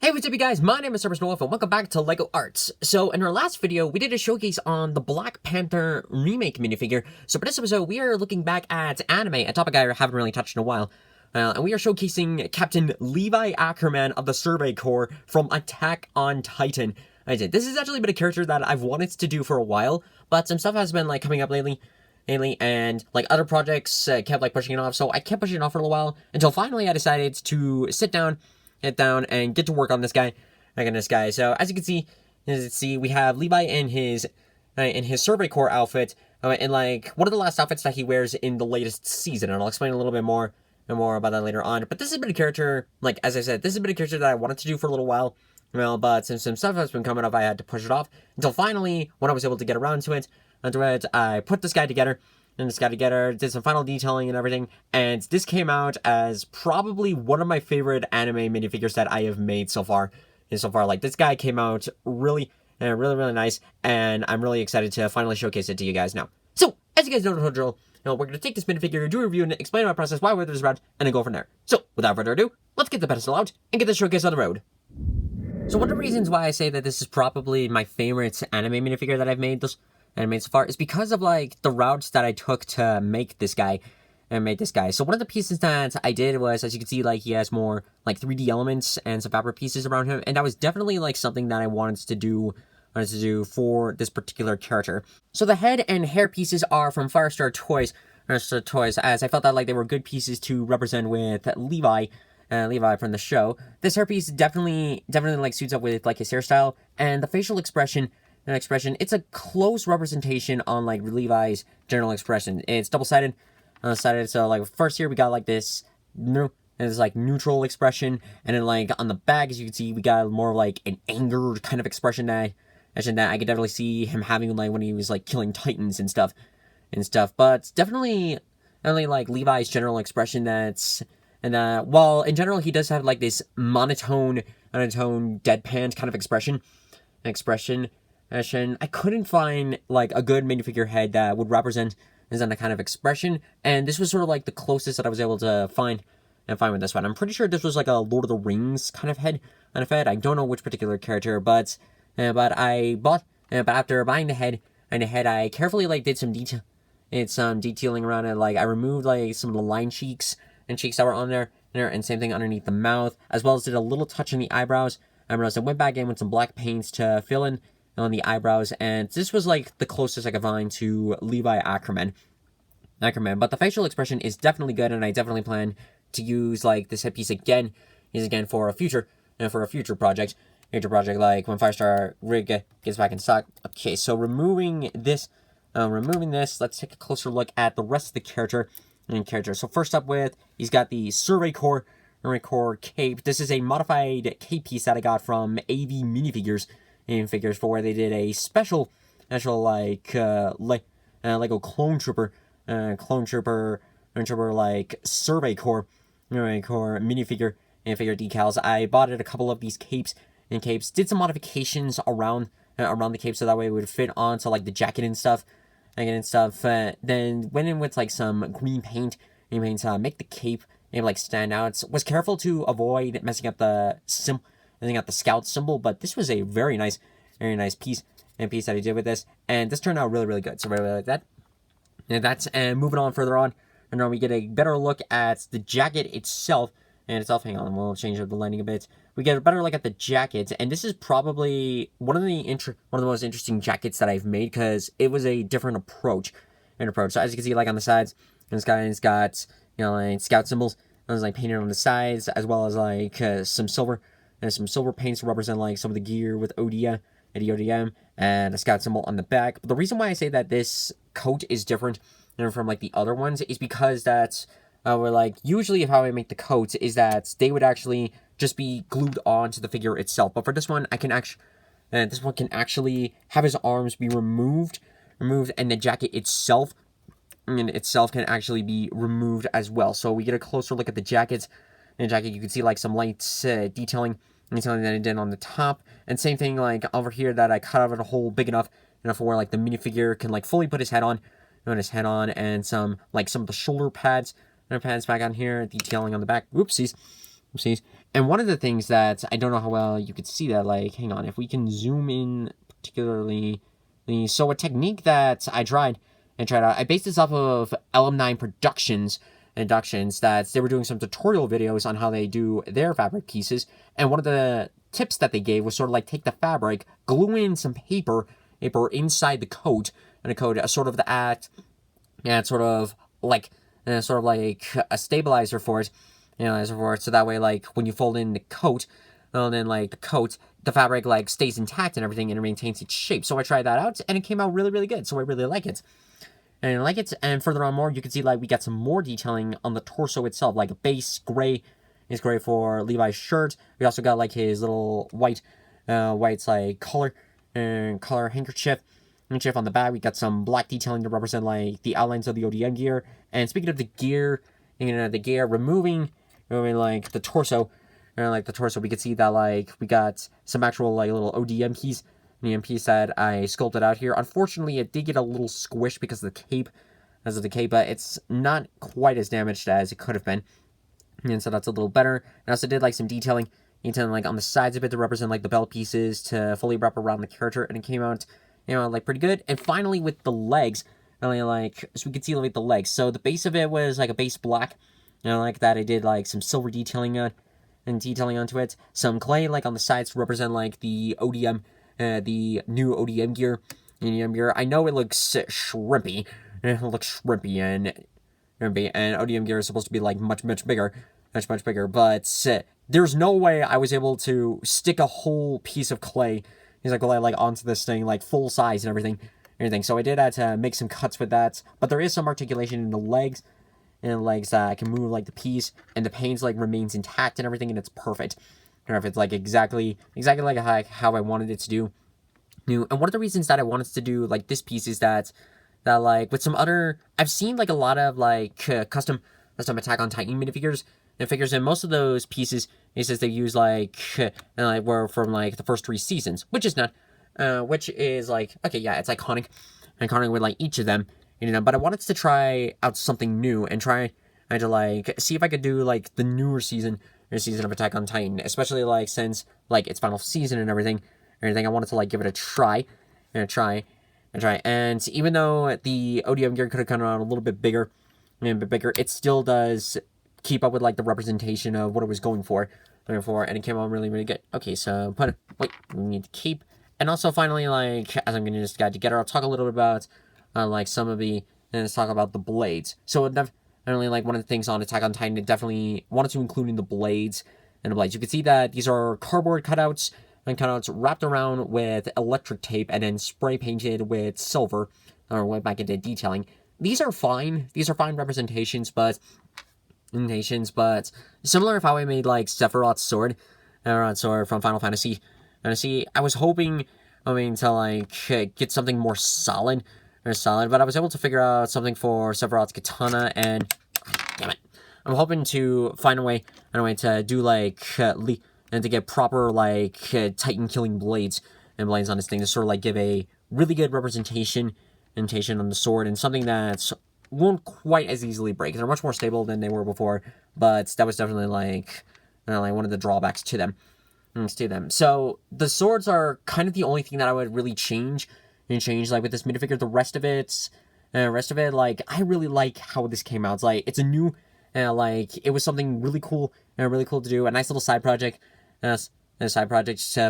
Hey, what's up you guys? My name is Noah and welcome back to LEGO Arts. So in our last video, we did a showcase on the Black Panther remake minifigure. So for this episode, we are looking back at anime, a topic I haven't really touched in a while. And we are showcasing Captain Levi Ackerman of the Survey Corps from Attack on Titan. This has actually been a character that I've wanted to do for a while, but some stuff has been coming up lately, and other projects kept pushing it off, so I kept pushing it off for a little while until finally I decided to sit down and get to work on this guy. So as you can see, we have Levi in his Survey Corps outfit, and one of the last outfits that he wears in the latest season, and I'll explain a little bit more about that later on. But this has been a character, as I said, this has been a character that I wanted to do for a little while. But since some stuff has been coming up, I had to push it off until finally, when I was able to get around to it, I put this guy together. Did some final detailing and everything, and this came out as probably one of my favorite anime minifigures that I have made so far. This guy came out really nice, and I'm really excited to finally showcase it to you guys now. So, as you guys know the drill, we're going to take this minifigure, do a review, and explain my process, why we're this route, and then go from there. So, without further ado, let's get the pedestal out and get this showcase on the road. So one of the reasons why I say that this is probably my favorite anime minifigure that I've made so far is because of the routes that I took to make this guy. So one of the pieces that I did was, as you can see, he has more 3D elements and some fabric pieces around him, and that was definitely something that I wanted to do for this particular character. So the head and hair pieces are from Firestar Toys, as I felt that they were good pieces to represent with Levi from the show. This hairpiece definitely suits up with his hairstyle, and the facial expression, it's a close representation on Levi's general expression. It's double-sided, so first here we got this neutral expression, and then on the back, as you can see, we got more of an angered kind of expression that I could definitely see him having when he was killing titans and stuff. But definitely Levi's general expression while in general he does have this monotone deadpan kind of expression. I couldn't find a good minifigure head that would represent that kind of expression, and this was sort of the closest that I was able to find with this one. I'm pretty sure this was a Lord of the Rings kind of head. I don't know which particular character, but after buying the head, I carefully did some detailing around it. I removed some of the line cheeks that were on there, and same thing underneath the mouth, as well as did a little touch in the eyebrows. I went back in with some black paints to fill in on the eyebrows, and this was the closest I could find to Levi Ackerman. But the facial expression is definitely good, and I definitely plan to use this headpiece again for a future project. When Firestar Rig gets back in stock. Okay, so removing this, let's take a closer look at the rest of the character. So first up he's got the Survey Corps cape. This is a modified cape piece that I got from AV Minifigures for where they did a special Lego Clone Trooper Survey Corps minifigure decals. I bought it a couple of these capes, did some modifications around the cape so that way it would fit onto the jacket and stuff. Then went in with some green paint make the cape stand out. Was careful to avoid messing up the scout symbol, but this was a very nice piece that I did with this, and this turned out really good. So I really like that. And moving on further on, and now we get a better look at the jacket itself. Hang on, we'll change up the lighting a bit. We get a better look at the jacket, and this is probably one of the most interesting jackets that I've made because it was a different approach. So as you can see, on the sides, this guy's got scout symbols. I was painted on the sides, as well as some silver paints to represent some of the gear with ODM, and a scout symbol on the back. But the reason why I say that this coat is different from the other ones is because that's usually how I make the coats is that they would actually just be glued onto the figure itself. But for this one, this one can actually have his arms be removed, and the jacket itself can actually be removed as well. So we get a closer look at the jackets. In the jacket, you can see some light detailing that I did on the top, and same thing over here that I cut out a hole big enough for where the minifigure can fully put his head on, and some of the shoulder pads back on here, detailing on the back. Oopsies. And one of the things that I don't know how well you could see that, like, hang on, if we can zoom in particularly. So a technique that I tried out, I based this off of LM9 Productions that they were doing some tutorial videos on how they do their fabric pieces. And one of the tips that they gave was sort of like take the fabric, glue in some paper inside the coat, and a coat sort of the act, and sort of like a stabilizer for it, so that way, like, when you fold in the coat, well, then, like, the fabric, like, stays intact and everything, and it maintains its shape. So I tried that out, and it came out really, really good, so I really like it. And further on more, you can see, like, we got some more detailing on the torso itself, like a base gray is gray for Levi's shirt. We also got, like, his little white, like, collar handkerchief on the back. We got some black detailing to represent, like, the outlines of the ODM gear. And speaking of the gear, removing like the torso, we could see that, like, we got some actual, like, little ODM keys, that I sculpted out here. Unfortunately, it did get a little squished because of the cape, but it's not quite as damaged as it could have been, and so that's a little better. I also did, like, some detailing, like, on the sides of it to represent, like, the belt pieces to fully wrap around the character, and it came out, like, pretty good. And finally, with the legs, so we could see, like, the legs. So the base of it was, like, a base black, like that. I did, like, some silver detailing onto it. Some clay, like, on the sides to represent, like, the ODM, the new ODM gear. I know it looks shrimpy. It looks shrimpy, and ODM gear is supposed to be, like, much bigger. Much bigger. But there's no way I was able to stick a whole piece of clay, like, onto this thing, like, full size and everything. So I did have to make some cuts with that. But there is some articulation in the legs, that I can move, like, the piece, and the panes, like, remains intact and everything, and it's perfect. I don't know if it's, like, exactly like how I wanted it to do. And one of the reasons that I wanted to do, like, this piece is that like, with some other, I've seen, like, a lot of, like, custom Attack on Titan minifigures and figures, and most of those pieces, it says they use, like, were from, like, the first 3 seasons, which is not, like, okay, yeah, it's iconic with, like, each of them, but I wanted to try out something new and try to, like, see if I could do, like, the newer season of Attack on Titan, especially, like, since, like, its final season and everything, I wanted to, like, give it a try, and even though the ODM gear could have come out a little bit bigger, it still does keep up with, like, the representation of what it was going for, and it came out really, really good. Okay, so we need to keep, and also finally, like, as I'm gonna just get together, I'll talk a little bit about, like, some of the, and let's talk about the blades. So definitely, like, one of the things on Attack on Titan, it definitely wanted to include in the blades, You can see that these are cardboard cutouts, wrapped around with electric tape and then spray painted with silver, or went back into detailing. These are fine representations, but similar if how I made, like, Sephiroth's sword, from Final Fantasy. I was hoping, to, like, get something more solid, but I was able to figure out something for Sephiroth's katana, and damn it, I'm hoping to find a way to do, like, and to get proper, like, Titan killing blades on this thing to sort of, like, give a really good representation on the sword, and something that won't quite as easily break. They're much more stable than they were before, but that was definitely, like, one of the drawbacks to them. So the swords are kind of the only thing that I would really change, like, with this minifigure. The rest of it, like, I really like how this came out. It's like, it's a new, like, it was something really cool, to do. A nice little side project, to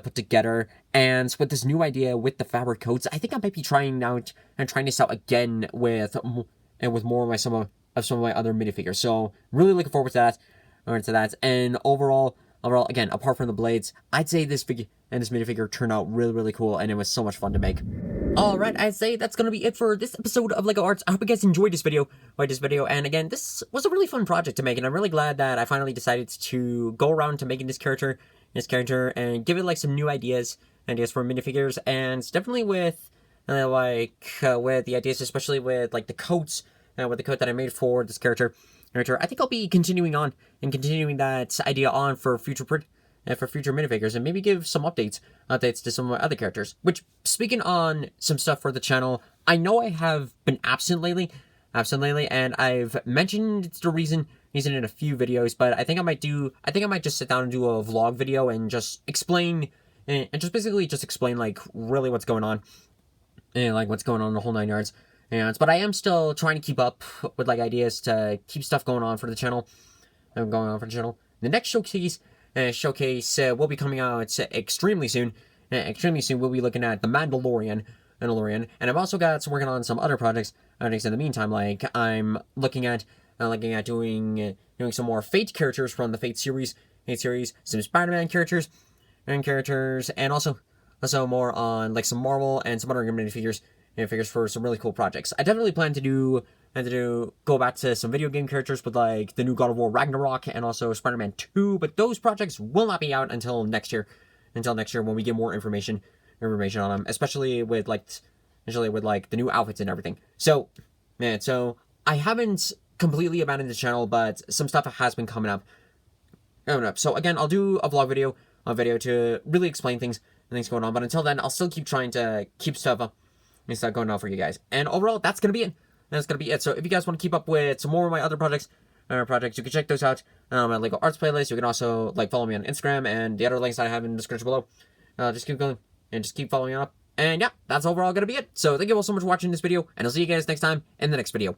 put together. And with this new idea with the fabric coats, I think I might be trying this out again with more of some of my other minifigures. So really looking forward to that. And overall, again, apart from the blades, I'd say this figure and this minifigure turned out really, really cool, and it was so much fun to make. Alright, I'd say that's gonna be it for this episode of LEGO Arts. I hope you guys enjoyed this video, and again, this was a really fun project to make, and I'm really glad that I finally decided to go around to making this character, and give it, like, some new ideas for minifigures, and definitely with the ideas, especially with, like, the coats, with the coat that I made for this character. I think I'll be continuing that idea on for future minifigures, and maybe give some updates to some of my other characters. Which, speaking on some stuff for the channel, I know I have been absent lately, and I've mentioned it's the reason He's in a few videos, but I think I might just sit down and do a vlog video and just explain, and just basically just explain, like, really what's going on, and, like, what's going on in the whole 9 yards. But I am still trying to keep up with, like, ideas to keep stuff going on for the channel. The next showcase will be coming out extremely soon. We'll be looking at The Mandalorian. And I've also got working on some other projects in the meantime. Like, I'm looking at doing some more Fate characters from the Fate series, some Spider-Man characters, and also more on, like, some Marvel and some other minifigures, figures for some really cool projects. I definitely plan to go back to some video game characters with, like, the new God of War Ragnarok and also Spider-Man 2, but those projects will not be out until next year. When we get more information on them, especially with like the new outfits and everything. So I haven't completely abandoned the channel, but some stuff has been coming up. So again, I'll do a vlog video, to really explain things going on. But until then, I'll still keep trying to keep stuff up and stuff going on for you guys. And overall, that's gonna be it. So if you guys want to keep up with some more of my other projects, you can check those out on my Lego Arts playlist. You can also, like, follow me on Instagram and the other links that I have in the description below. Just keep going and just keep following up. And yeah, that's overall gonna be it. So thank you all so much for watching this video, and I'll see you guys next time in the next video.